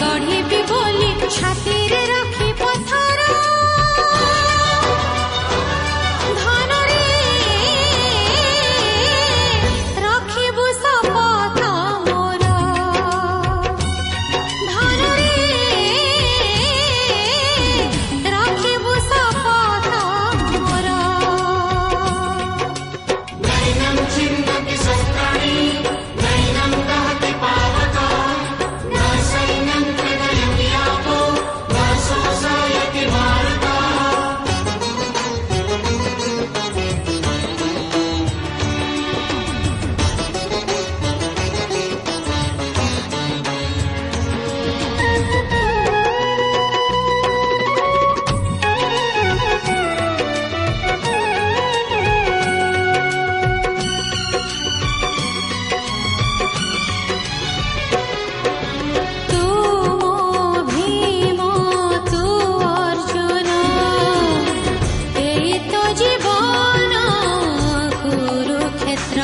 গঢ়িবি বুলি ছাতিৰে ৰাখি পথাৰ ধনৰে ৰাখিব শপত মোৰ ধনৰে ৰাখিব শপত মোৰ नैनं छिन्दति शस्त्राणि नैनं दहति पावकः न सैन्यं कृतयति आपो न शोषयति भारतः तू मो भीम तू अर्जुन एई तो जीवन कुरुक्षेत्र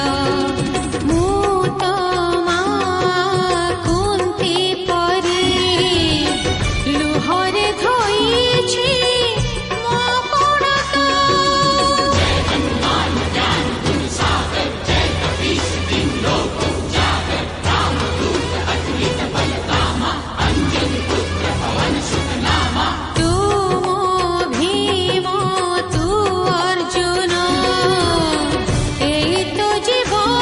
मु तो मां कुंती परी लुहरे धोइछि मो पड़त तू मो भीम तू अर्जुन एई तो जीवन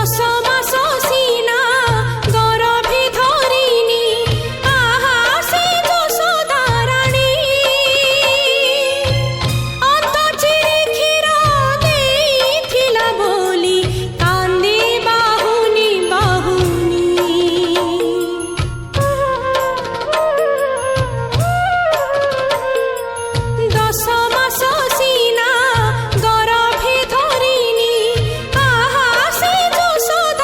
দশ মাস সিনা গরভে ধরিনি, আহা সে যশোদা রানী। অত চিরি ক্ষীর ଦେଇଥିଲା ବୋଲି কান্দে বাহুনি বাহুনি। দশ মাস সিনা গরভে ধরিনি, আহা সে যশোদা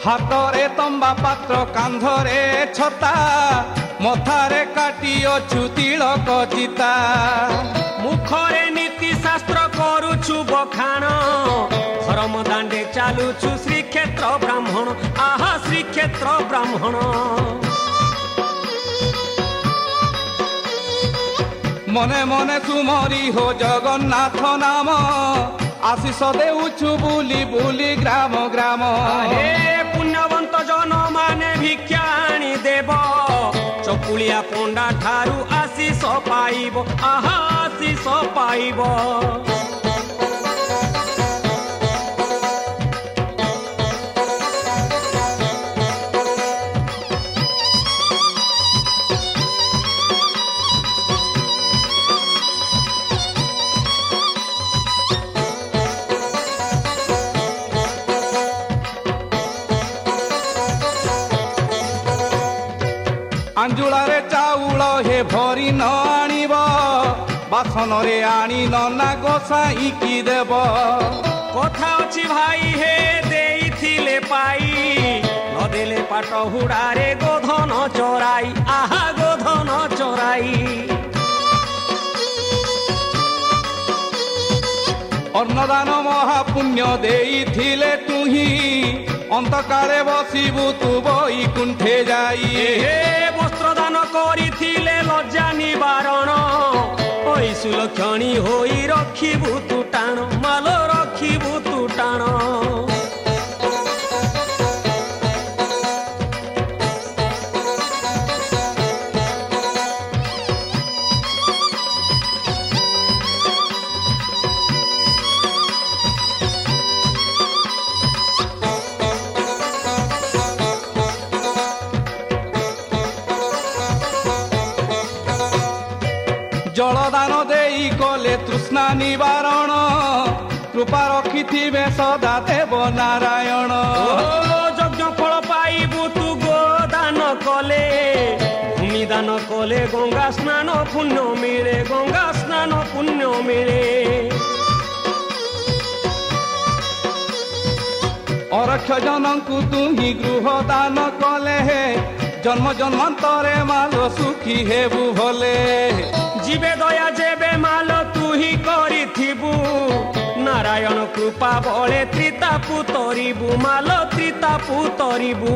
ହାତରେ ତମ୍ବା ପାତ୍ର କାନ୍ଧରେ ଛତା ମଥାରେ କାଟି ଅଛୁ ତିଳକ ଚିତା ମୁଖରେ ନୀତି ଶାସ୍ତ୍ର କରୁଛୁ ବଖାଣ ଧର୍ମ ଦାଣ୍ଡେ ଚାଲୁଛୁ ଶ୍ରୀକ୍ଷେତ୍ର ବ୍ରାହ୍ମଣ ଆହା ଶ୍ରୀକ୍ଷେତ୍ର ବ୍ରାହ୍ମଣ ମନେ ମନେ ତୁମରି ହୋ ଜଗନ୍ନାଥ ନାମ ଆଶିଷ ଦେଉଛୁ ବୁଲି ବୁଲି ଗ୍ରାମ ଗ୍ରାମ ହେ ପୁଣ୍ୟବନ୍ତ ଜନ ମାନେ ଭିକ୍ଷା ଆଣି ଦେବ ଚକୁଳିଆ ପଣ୍ଡା ଠାରୁ ଆଶିଷ ପାଇବ ଆହା ଆଶିଷ ପାଇବ ଆଞ୍ଜୁଳାରେ ଚାଉଳ ହେ ଭରି ନ ଆଣିବ ବାସନରେ ଆଣି ନନା ଗୋସାଇକି ଦେବ କଥା ଅଛି ଭାଇ ହେ ଦେଇଥିଲେ ପାଇ ନଦେଲେ ପାଟ ହୁଡ଼ାରେ ଗୋଧନ ଚରାଇ ଆହା ଗୋଧନ ଚରାଇ ଅନ୍ନଦାନ ମହାପୁଣ୍ୟ ଦେଇଥିଲେ ତୁହି ଅନ୍ତକାଳେ ବସିବୁ ତୁ ବୈକୁଣ୍ଠେ ଯାଇ ହେ ବସ୍ତ୍ରଦାନ କରିଥିଲେ ଲଜ୍ଜା ନିବାରଣ ଐସୁଲକ୍ଷଣୀ ହୋଇ ରଖିବୁ ତୁ ଟାଣ ମାଲ ରଖିବୁ ତୁ ଟାଣ ଜଳଦାନ ଦେଇ କଲେ ତୃଷ୍ଣା ନିବାରଣ କୃପା ରଖିଥିବେ ସଦା ଦେବ ନାରାୟଣ ଯଜ୍ଞ ଫଳ ପାଇବୁ ତୁ ଗୋଦାନ କଲେ ଭୂମି ଦାନ କଲେ ଗଙ୍ଗା ସ୍ନାନ ପୁଣ୍ୟ ମିଳେ ଗଙ୍ଗା ସ୍ନାନ ପୁଣ୍ୟ ମିଳେ ଅରକ୍ଷ ଜନଙ୍କୁ ତୁହି ଗୃହ ଦାନ କଲେ ଜନ୍ମ ଜନ୍ମାନ୍ତରେ ମାଲ ସୁଖୀ ହେବୁ ଭଲେ ଯିବେ ଦୟା ଯେବେ ମାଲ ତୁ ହିଁ କରିଥିବୁ ନାରାୟଣ କୃପା ବଳେ ତ୍ରିତାପୁ ତରିବୁ ମାଲ ତ୍ରିତାପୁ ତରିବୁ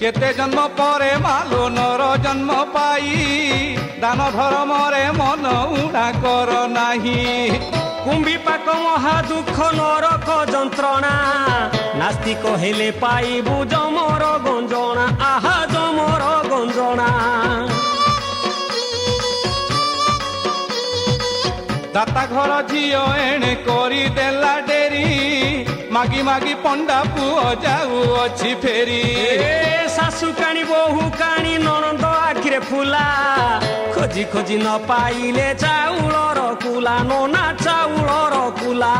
କେତେ ଜନ୍ମ ପରେ ମାଲୋ ନର ଜନ୍ମ ପାଇ ଦାନ ଧର୍ମରେ ମନ ଉଣା କର ନାହିଁ କୁମ୍ଭୀପାକ ମହା ଦୁଃଖ ନରକ ଯନ୍ତ୍ରଣା ନାସ୍ତିକ ହେଲେ ପାଇବୁ ଜମର ଗଞ୍ଜଣା ଆହା ଜମର ଗଞ୍ଜଣା ଦାତା ଘର ଝିଅ ଏଣେ କରିଦେଲା ଡେରି ମାଗି ମାଗି ପଣ୍ଡା ପୁଅ ଯାଉଅଛି ଫେରି ଶାଶୁ କାଣି ବୋହୁ କାଣି ନଣନ୍ଦ ଆଖିରେ ଫୁଲା ଖୋଜି ଖୋଜି ନ ପାଇଲେ ଚାଉଳର କୁଲା ନନା ଚାଉଳର କୁଲା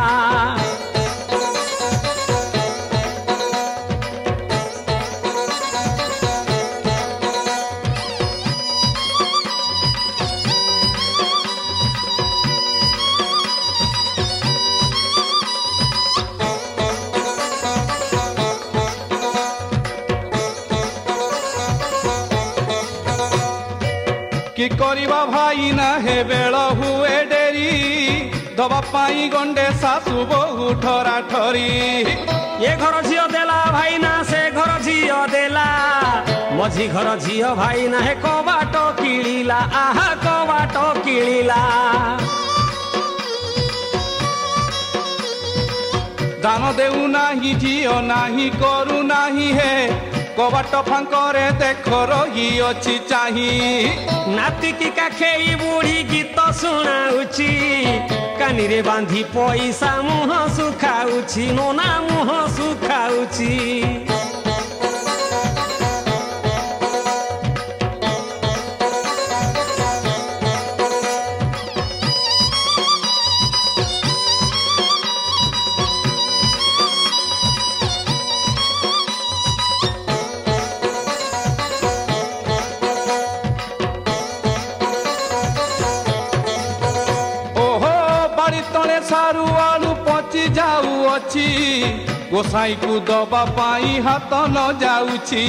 କି କରିବା ଭାଇ ନା ହେ ବେଳ ହୁଏ ଡେରି ଦବା ପାଇଁ ଗଣ୍ଡେ ଶାଶୁ ବୋହୁ ଠରା ଠରି ଏ ଘର ଝିଅ ଦେଲା ଭାଇନା ସେ ଘର ଝିଅ ଦେଲା ମଝି ଘର ଝିଅ ଭାଇନା ହେ କବାଟ କିଳିଲା ଆହା କବାଟ କିଳିଲା ଦାନ ଦେଉ ନାହିଁ ଝିଅ ନାହିଁ କରୁ ନାହିଁ ହେ କବାଟ ଫାଙ୍କରେ ଦେଖ ରହିଅଛି ଚାହିଁ ନାତିକି କାଖେଇ ବୁଢ଼ୀ ଗୀତ ଶୁଣାଉଛି କାନିରେ ବାନ୍ଧି ପଇସା ମୁହଁ ଶୁଖାଉଛି ନନା ମୁହଁ ଶୁଖାଉଛି ସାରୁ ଆଳୁ ପଚି ଯାଉଅଛି ଗୋସାଇକୁ ଦବା ପାଇଁ ହାତ ନ ଯାଉଛି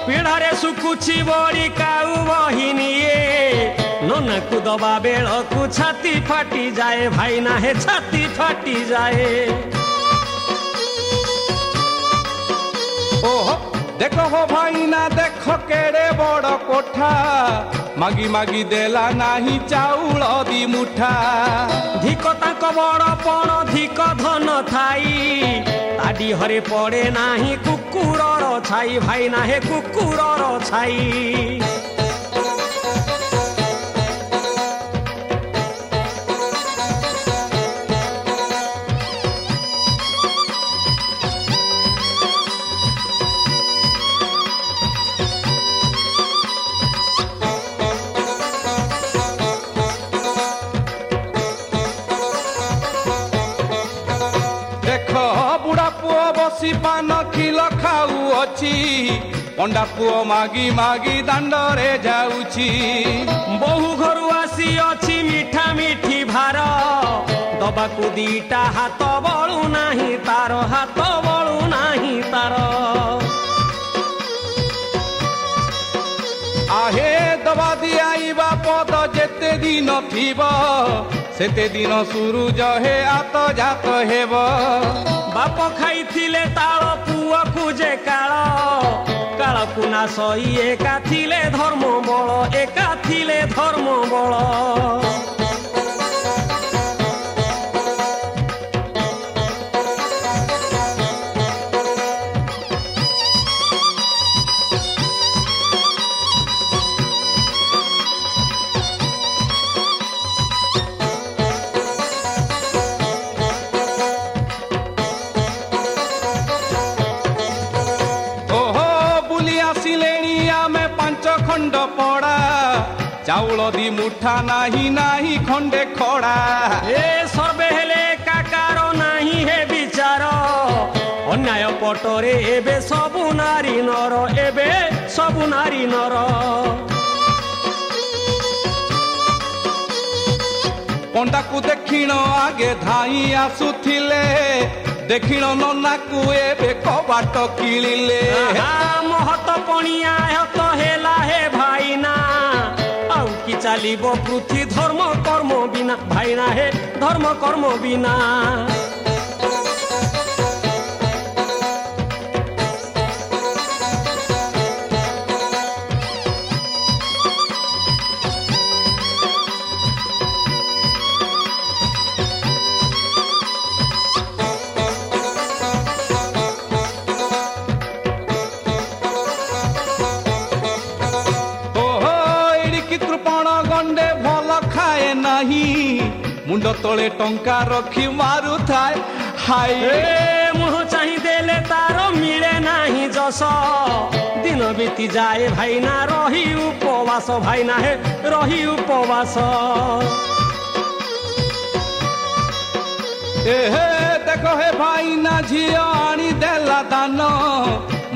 ପିଢ଼ାରେ ଶୁଖୁଛି ବଳି କାଉ ବହିନିଏ ନନାକୁ ଦବା ବେଳକୁ ଛାତି ଫାଟି ଯାଏ ଭାଇନା ହେ ଛାତି ଫାଟି ଯାଏ ଓହୋ ଦେଖ ହୋ ଭାଇନା ଦେଖ କେଡ଼େ ବଡ଼ କୋଠା ମାଗି ମାଗି ଦେଲା ନାହିଁ ଚାଉଳ ଦି ମୁଠା ଧିକ ତାଙ୍କ ବଡ଼ ପଣ ଧିକ ଧନ ଥାଇ ତା ଦିହରେ ପଡ଼େ ନାହିଁ କୁକୁରର ଛାଇ ଭାଇନା ହେ କୁକୁରର ଛାଇ ବୁଢ଼ା ପୁଅ ବସି ପାନ ଖିଲ ଖାଉଅଛି ପଣ୍ଡା ପୁଅ ମାଗି ମାଗି ଦାଣ୍ଡରେ ଯାଉଛି ବୋହୁ ଘରୁ ଆସି ଅଛି ମିଠା ମିଠି ଭାର ଦବାକୁ ଦିଟା ହାତ ବଳୁ ନାହିଁ ତାର ହାତ ବଳୁ ନାହିଁ ତାର ଆହେ ଦବା ଦିଆଇବା ପଦ ଯେତେ ଦିନ ଥିବ ସେତେ ଦିନ ସୁରୁଜ ହେ ଆତ ଜାତ ହେବ ବାପ ଖାଇଥିଲେ ତାଳ ପୁଅକୁ ଯେ କାଳ କାଳକୁ ନା ସହି ଏକା ଥିଲେ ଧର୍ମ ବଳ ଏକା ଥିଲେ ଧର୍ମ ବଳ ଖଣ୍ଡ ପଡ଼ା ଚାଉଳ ଦି ମୁଠା ନାହିଁ ନାହିଁ ଖଣ୍ଡେ ଖଡ଼ା ଏ ସର୍ବେ ହେଲେ କାକାର ନାହିଁ ହେ ବିଚାର ଅନ୍ୟାୟ ପଟରେ ଏବେ ସବୁ ନାରୀ ନର ଏବେ ସବୁ ନାରୀ ନର ପଣ୍ଡାକୁ ଦେଖିଣ ଆଗେ ଧାଇଁ ଆସୁଥିଲେ ଦେଖିଣ ନନାକୁ ଏବେ କବାଟ କିଳିଲେ ମହତ ପଣିଆ ହତ ହେଲା ହେ ଭାଇନା ଆଉ କି ଚାଲିବ ପୃଥ୍ୱୀ ଧର୍ମ କର୍ମ ବିନା ଭାଇନା ହେ ଧର୍ମ କର୍ମ ବିନା ମୁଣ୍ଡ ତଳେ ଟଙ୍କା ରଖି ମାରୁଥାଏ ହାଇ ମୁହଁ ଚାହିଁ ଦେଲେ ତାର ମିଳେ ନାହିଁ ଯଶ ଦିନ ବିତି ଯାଏ ଭାଇନା ରହି ଉପବାସ ଭାଇନା ହେ ରହି ଉପବାସ ଏହେ ଦେଖ ହେ ଭାଇନା ଝିଅ ଆଣି ଦେଲା ଦାନ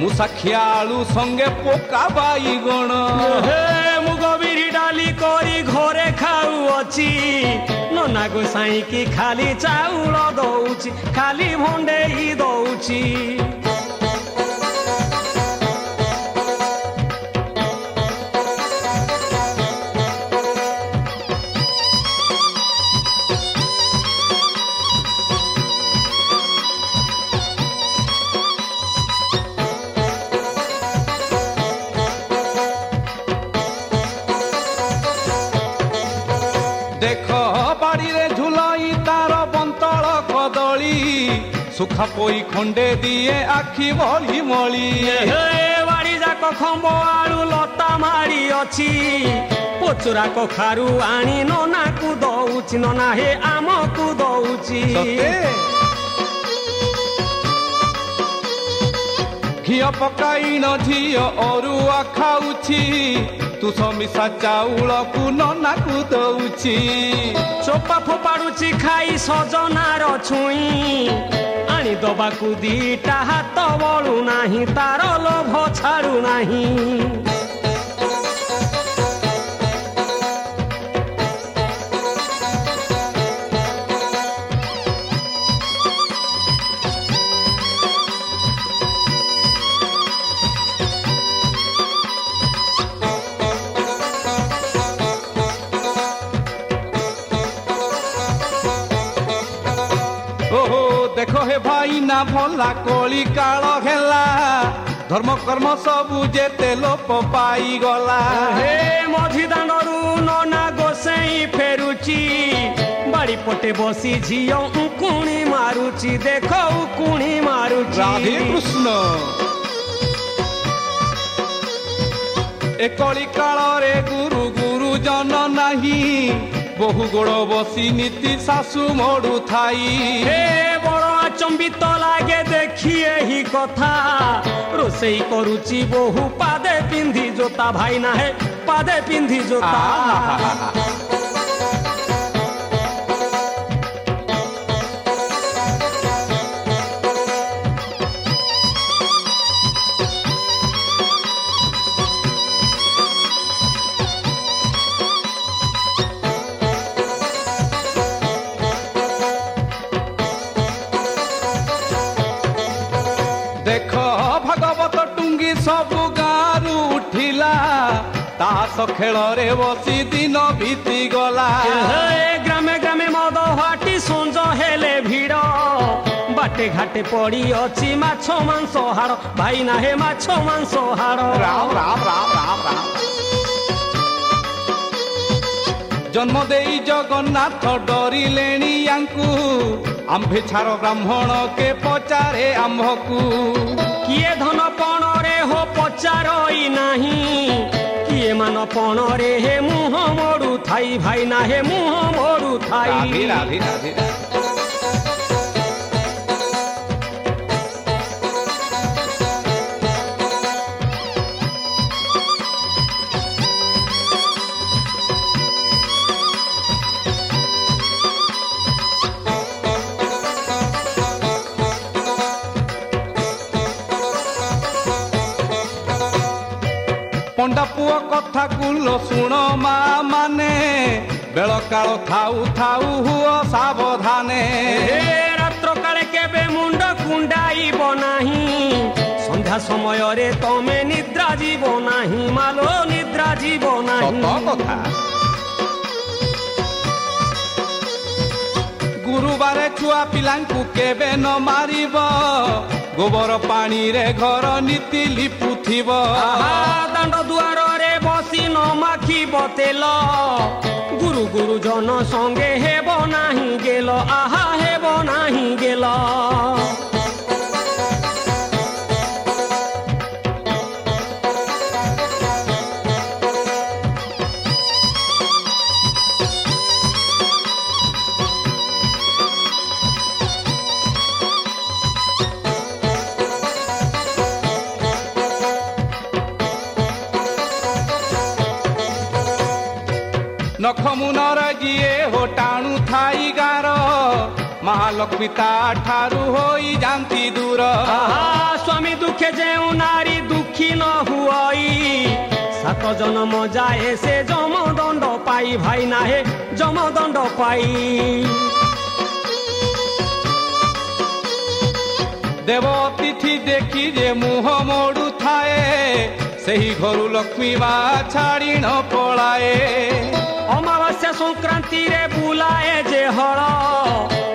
ମୁସାଖିଆ ଆଳୁ ସଙ୍ଗେ ପକା ବାଇଗଣ ମୁଗ ବିରି ଡାଲି କରି ଘରେ ଖାଉଅଛି ନନା ଗୋସାଇଁକି ଖାଲି ଚାଉଳ ଦଉଛି ଖାଲି ଭଣ୍ଡେଇ ଦଉଛି ଦେଖ ବାଡ଼ିରେ ଝୁଲାଇ ତାର ବନ୍ତଳ କଦଳୀ ସୁଖା ପୋଇ ଖଣ୍ଡେ ଦିଏ ଆଖି ମଳି ମଳି ବାଡ଼ି ଯାକ ଖମ୍ବ ଆଳୁ ଲତା ମାଡ଼ି ଅଛି ପଚୁରା କଖାରୁ ଆଣି ନନାକୁ ଦଉଛି ନନା ହେ ଆମକୁ ଦଉଛି ଘିଅ ପକାଇନ ଝିଅ ଅରୁଆ ଖାଉଛି ତୁସ ମିଶା ଚାଉଳକୁ ନନାକୁ ଦଉଛି ଚୋପା ଫୋପାଡୁଛି ଖାଇ ସଜନାର ଛୁଇଁ ଆଣି ଦବାକୁ ଦିଟା ହାତ ବଳୁ ନାହିଁ ତାର ଲୋଭ ଛାଡୁ ନାହିଁ কহে ভাই না ভলা কলি কাଳ ହେଲା ধর্ম কর্ম সবু যেতে লোপ পাইগলা। হে মঝি দাଣ୍ଡରୁ ନନା ଗୋସେଇ ଫେରୁଛି ବାଡ଼ି ପଟେ ବସି ଝିଅ ଉକୁଣି ମାରୁଛି ଦେଖ ଉକୁଣି ମାରୁଛି। রাধে কৃষ্ণ এ কলি কাଳରେ গুরু গুরুজন ନାହିଁ বহু গোড় বসি নীতি শাশু মড়ু থাই। হে বড় আচম্বিত লাগে দেখি ଏହି କଥା ରୋଷେଇ କରୁଛି ବହୁ ପାଦେ ପିନ୍ଧି ଜୋତା ଭାଇ ନା ହେ ପାଦେ ପିନ୍ଧି ଜୋତା। দেখ ভাগবত টুঙ্গি সবু গাঁরু উঠিলা তাস খেଳରେ বসি দিন বিতি গলা। হে গ্রামে গ্রামে মদ হাটি সଞ୍ଜ ହେଲେ ଭିଡ଼ ବାଟେ ଘାଟେ ପଡ଼ି ଅଛି ମାଛ ମାଂସ ହାଡ଼ ଭାଇ ନା ହେ ମାଛ ମାଂସ ହାଡ଼। রাম রাম রাম রাম রাম জন্ম দেই জগন্নাথ ডরিলেଣି ୟାଙ୍କୁ ଆମ୍ଭେ ଛାର ବ୍ରାହ୍ମଣ କେ ପଚାରେ ଆମ୍ଭକୁ। କିଏ ଧନ ପଣରେ ହୋ ପଚାରଇ ନାହିଁ କିଏ ମାନ ପଣରେ ହେ ମୁହଁ ମୋଡୁ ଥାଇ ଭାଇ ନା ହେ ମୁହଁ ମୋଡୁ ଥାଇ। রাধে রাধে রাধে ପଣ୍ଡା ପୁଅ କଥା କୁଲ ଶୁଣ ମା ମାନେ ବେଳ କାଳ ଥାଉ ଥାଉ ହୁଅ ସାବଧାନେ। ହେ ରାତ୍ର କାଳେ କେବେ ମୁଣ୍ଡ କୁଣ୍ଡାଇବ ନାହିଁ ସନ୍ଧ୍ୟା ସମୟରେ ତମେ ନିଦ୍ରା ଯିବ ନାହିଁ ମାଲୋ ନିଦ୍ରା ଯିବ ନାହିଁ। ସତ କଥା ଗୁରୁବାରେ ଛୁଆ ପିଲାଙ୍କୁ କେବେ ନ ମାରିବ ଗୋବର ପାଣିରେ ଘର ନୀତି ଲିପୁଥିବ। ଦାଣ୍ଡ ଦୁଆରରେ ବସି ନ ମାଖିବ ତେଲ ଗୁରୁ ଗୁରୁଜନ ସଙ୍ଗେ ହେବ ନାହିଁ ଗେଲ ଆହା ହେବ ନାହିଁ ଗେଲ। ନଖ ମୁନର ଯିଏ ହୋ ଟାଣୁ ଥାଇ ଗାର ମହାଲକ୍ଷ୍ମୀ ତା ଠାରୁ ହୋଇ ଯାନ୍ତି ଦୂର। ସ୍ୱାମୀ ଦୁଃଖେ ଯେଉଁ ନାରୀ ଦୁଃଖୀ ନ ହୁଅଇ ସାତ ଜନମ ଯାଏ ସେ ଯମ ଦଣ୍ଡ ପାଇ ଭାଇ ନା ହେ ଯମ ଦଣ୍ଡ ପାଇ। ଦେବ ଅତିଥି ଦେଖି ଯେ ମୁହଁ ମୋଡୁ ଥାଏ ସେହି ଘରୁ ଲକ୍ଷ୍ମୀ ମା ଛାଡ଼ି ନ ପଳାଏ। ଅମାବାସ୍ୟା ସଂକ୍ରାନ୍ତିରେ ବୁଲାଏ ଯେ ହଳ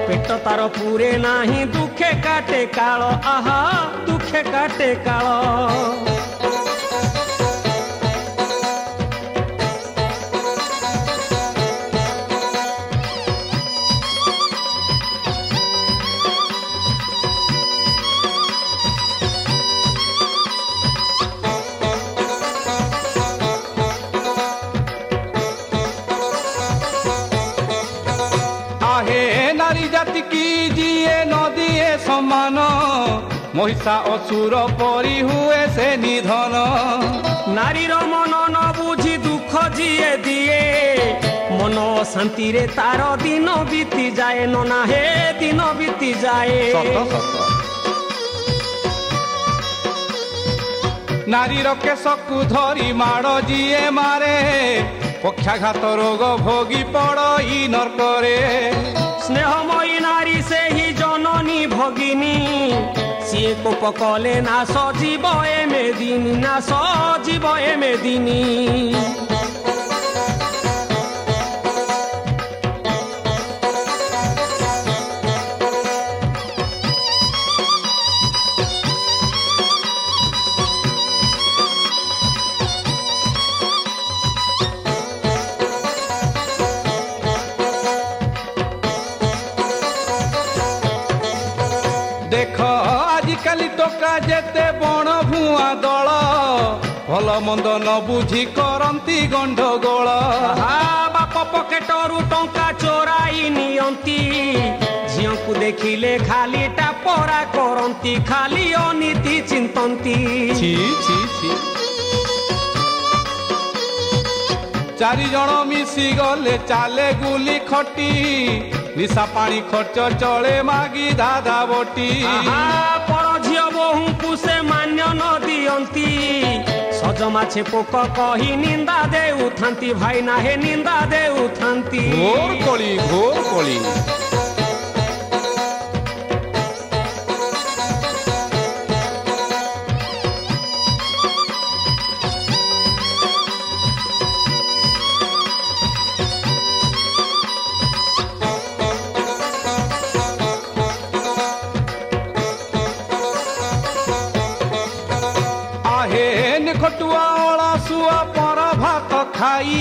ପେଟ ତାର ପୁରେ ନାହିଁ ଦୁଃଖେ କାଟେ କାଳ ଆହା ଦୁଃଖେ କାଟେ କାଳ। নারী জাতি কি জিয়ে নদিয়ে সমান মহিষা অসুর পরি হুয়ে সে নিধন। নারীর মন ন বুঝি দুঃখ জিয়ে দিয়ে মন শান্তিরে তার দিন বিতি যায় ননা হে দিন বিতি যায়। সত সত নারীর কেশকু ধরি মাড় জিয়ে মারে পক্ষাঘাত রোগ ভোগী পড়ই নরকরে। স্নেহময়ী নারী সেই জননী ভগিনী সিয়ে কোপ কলে না সজীব এমে দিন না সজীব এমে দিনী। ଭଲ ମନ୍ଦ ନ ବୁଝି କରନ୍ତି ଗଣ୍ଡଗୋଳ। ବାପ ପକେଟରୁ ଟଙ୍କା ଚୋରାଇ ନିଅନ୍ତି, ଝିଅକୁ ଦେଖିଲେ ଖାଲି ଟାପରା କରନ୍ତି, ଖାଲି ଅନୀତି ଚିନ୍ତନ୍ତି। ଛି ଛି ଛି। ଚାରି ଜଣ ମିଶି ଗଲେ ଚାଲେ ଗୁଲି ଖଟି, ନିଶା ପାଣି ଖର୍ଚ୍ଚ ଚଳେ ମାଗି ଦାଦା ବଟି। ପର ଝିଅ ବୋହୂଙ୍କୁ ସେ ମାନ୍ୟ ନ ଦିଅନ୍ତି, ସଜ ମାଛେ ପୋକ କହି ନିନ୍ଦା ଦେଉଥାନ୍ତି, ଭାଇ ନାହେ ନିନ୍ଦା ଦେଉଥାନ୍ତି। ଘୋର କଳି ଘୋର କଳି। ଖଟୁଆ ଅଳସୁଆ ପର ଭାତ ଖାଇ,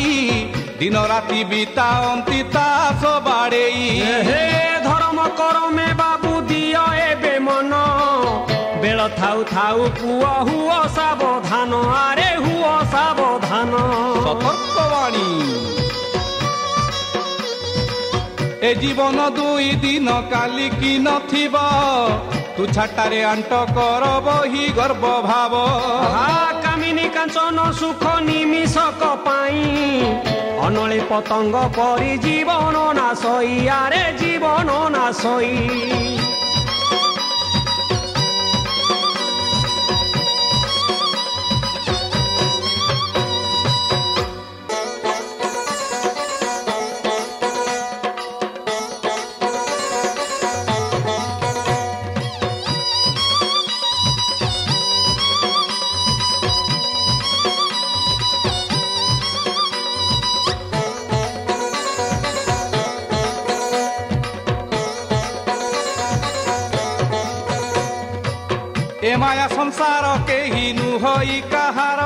ଦିନ ରାତି ବିତାନ୍ତି ତାସ ବାଡ଼େଇ। ହେ ଧର୍ମ କରମେ ବାବୁ ଦିଅ ଏବେ ମନ, ବେଳ ଥାଉ ଥାଉ ପୁଅ ହୁଅ ସାବଧାନ, ଆରେ ହୁଅ ସାବଧାନ। ସତର୍କବାଣୀ। ଏ ଜୀବନ ଦୁଇ ଦିନ କାଲି କି ନଥିବ, ତୁ ଛାଟାରେ ଆଣ୍ଟ କର ବହି ଗର୍ବ ଭାବ। କାମିନୀ କାଞ୍ଚନ ସୁଖ ନିମିଷକ ପାଇଁ, ଅନଳି ପତଙ୍ଗ ପରି ଜୀବନ ନାଶଇ, ଆରେ ଜୀବନ ନାଶଇ। ଏ ମାୟା ସଂସାର କେହି ନୁହଇ କାହାର,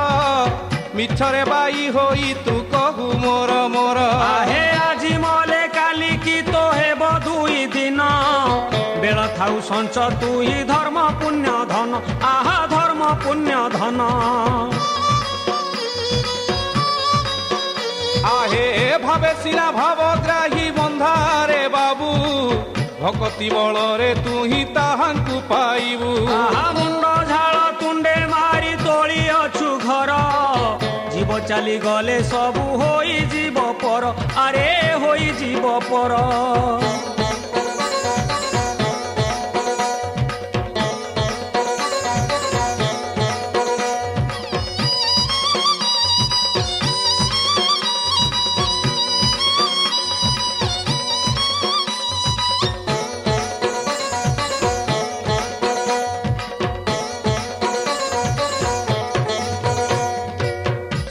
ମିଛରେ ବାଇ ହୋଇ ତୁ କହୁ ମୋର ମୋର। ହେ ଆଜି ମଲେ କାଲି କି ତ ହେବ ଦୁଇ ଦିନ, ବେଳ ଥାଉ ସଞ୍ଚ ତୁଇ ଧର୍ମ ପୁଣ୍ୟ ଧନ, ଆହା ଧର୍ମ ପୁଣ୍ୟ ଧନ। ଆହେ ଭାବେ ସିନା ଭାବଗ୍ରାହୀ ବନ୍ଧାରେ ବାବୁ, ଭକତି ବଳରେ ତୁ ହିଁ ତାହାଙ୍କୁ ପାଇବୁ। ମୁଣ୍ଡ ଝାଳ ତୁଣ୍ଡେ ମାରି ତୋଳି ଅଛୁ ଘର, ଜୀବ ଚାଲିଗଲେ ସବୁ ହୋଇଯିବ ପର, ଆରେ ହୋଇଯିବ ପର।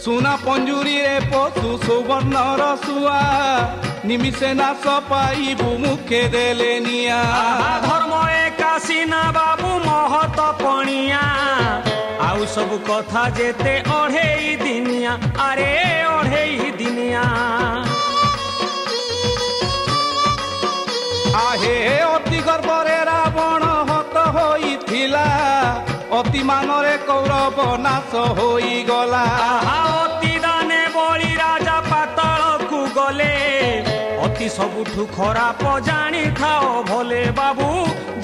ସୁନା ପଞ୍ଜୁରୀରେ ପଶୁ ସୁବର୍ଣ୍ଣର ଶୁଆ, ନିମିଷେ ନାଶ ପାଇବୁ ମୁଖେ ଦେଲେ ନିଆ। ଧର୍ମ ଏକାଶୀ ନା ବାବୁ ମହତ ପଣିଆ, ଆଉ ସବୁ କଥା ଯେତେ ଅଢ଼େଇ ଦିନିଆ, ଆରେ ଅଢ଼େଇ ଦିନିଆ। ଆହେ ଅତି ଗର୍ବରେ ରାବଣ ହତ ହୋଇଥିଲା, ଅତି ମାନରେ କୌରବ ନାଶ ହୋଇଗଲା। ଅତି ଦାନେ ବଳି ରାଜା ପାତାଳକୁ ଗଲେ, ଅତି ସବୁଠୁ ଖରାପ ଜାଣିଥାଅ ଭଲେ ବାବୁ,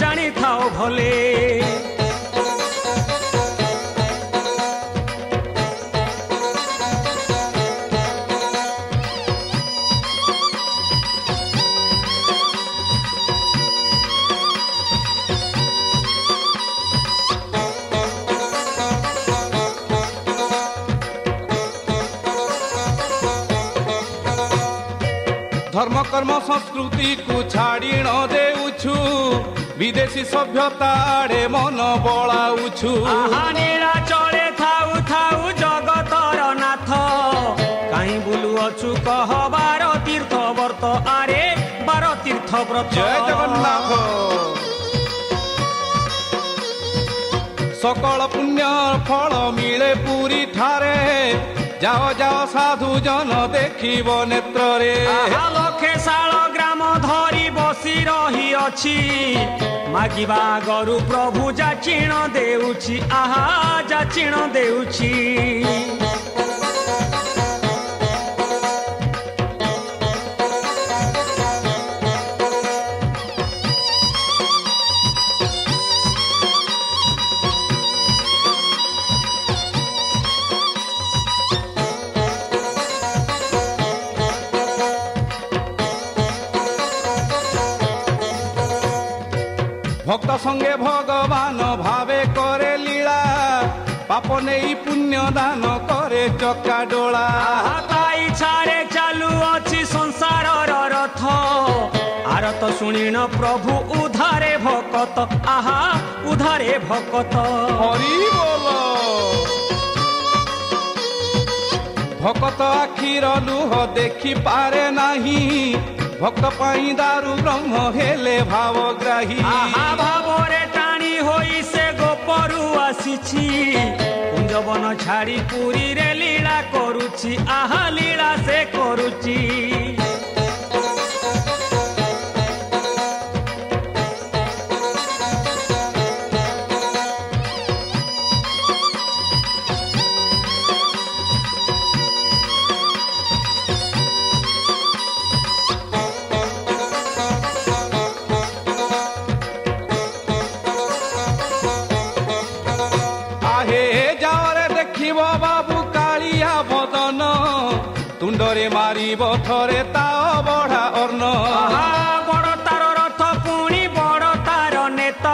ଜାଣିଥାଅ ଭଲେ। ଧର୍ମ କର୍ମ ସଂସ୍କୃତିକୁ ଛାଡ଼ି ନ ଦେଉଛୁ, ବିଦେଶୀ ସଭ୍ୟତା ଆଡ଼େ ମନ ବଳାଉଛୁ। ଚଳେ ଥାଉ ଥାଉ ଜଗତର ନାଥ, କାହିଁ ବୁଲୁଅଛୁ କହ ବାର ତୀର୍ଥ ବ୍ରତ, ଆରେ ବାର ତୀର୍ଥ ବ୍ରତ। ଜୟ ଜଗନ୍ନାଥ। ସକଳ ପୁଣ୍ୟ ଫଳ ମିଳେ ପୁରୀ ଠାରେ, ଯାଅ ଯାଅ ସାଧୁ ଜନ ଦେଖିବ ନେତ୍ରରେ। ଲକ୍ଷେ ଶାଳ ଗ୍ରାମ ଧରି ବସି ରହିଅଛି ମାଗିବା ଆଗରୁ ପ୍ରଭୁ ଯାଚିଣ ଦେଉଛି ଆହା ଯାଚିଣ ଦେଉଛି। ভক্ত সঙ্গে ভগবান ভাবে করে লীলা পাপ নেই পুণ্য দান করে চকা ডোলা। ତା ଇଚ୍ଛାରେ ଚାଲୁଅଛି ସଂସାରର ରଥ ଆରତ ଶୁଣିଣ ପ୍ରଭୁ ଉଧାରେ ଭକତ ଆହା ଉଧାରେ ଭକତ। হরি বল ভকত আখির লুহ দেখি পারে নাহি ভক্ত পাই দারু ব্রহ্ম হেলে ভাবগ্রাহী। আহা ভাବରେ টাଣି ହୋଇ ସେ ଗୋପରୁ ଆସିଛି କୁଞ୍ଜବନ ଛାଡ଼ି ପୁରୀରେ ଲୀଳା କରୁଛି ଆହା ଲୀଳା ସେ କରୁଛି। বাবু কালিয়া বদন তুণ্ডরে মারিব থরে তা বড়া অর্ণ। বড় তার রথ পুଣି বড় তার নেত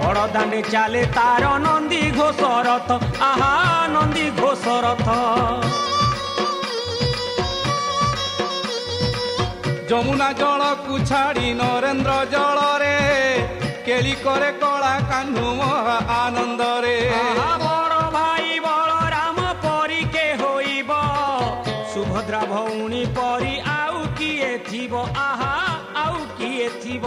বড় দাଣ୍ଡে চালে তার নন্দী ঘোষ রথ আহা নন্দী ঘোষ রথ। যমুনা জলকু ছাড়ি নরেন্দ্র জলরে কেলি করে কলা কাহ্নু মহা আনন্দরে। বড় ভাই বলরাম পরি কে হইব সুভদ্রা ভৌণী পরি আউ কিଏ ଥିବ আহা আউ কিଏ ଥିବ।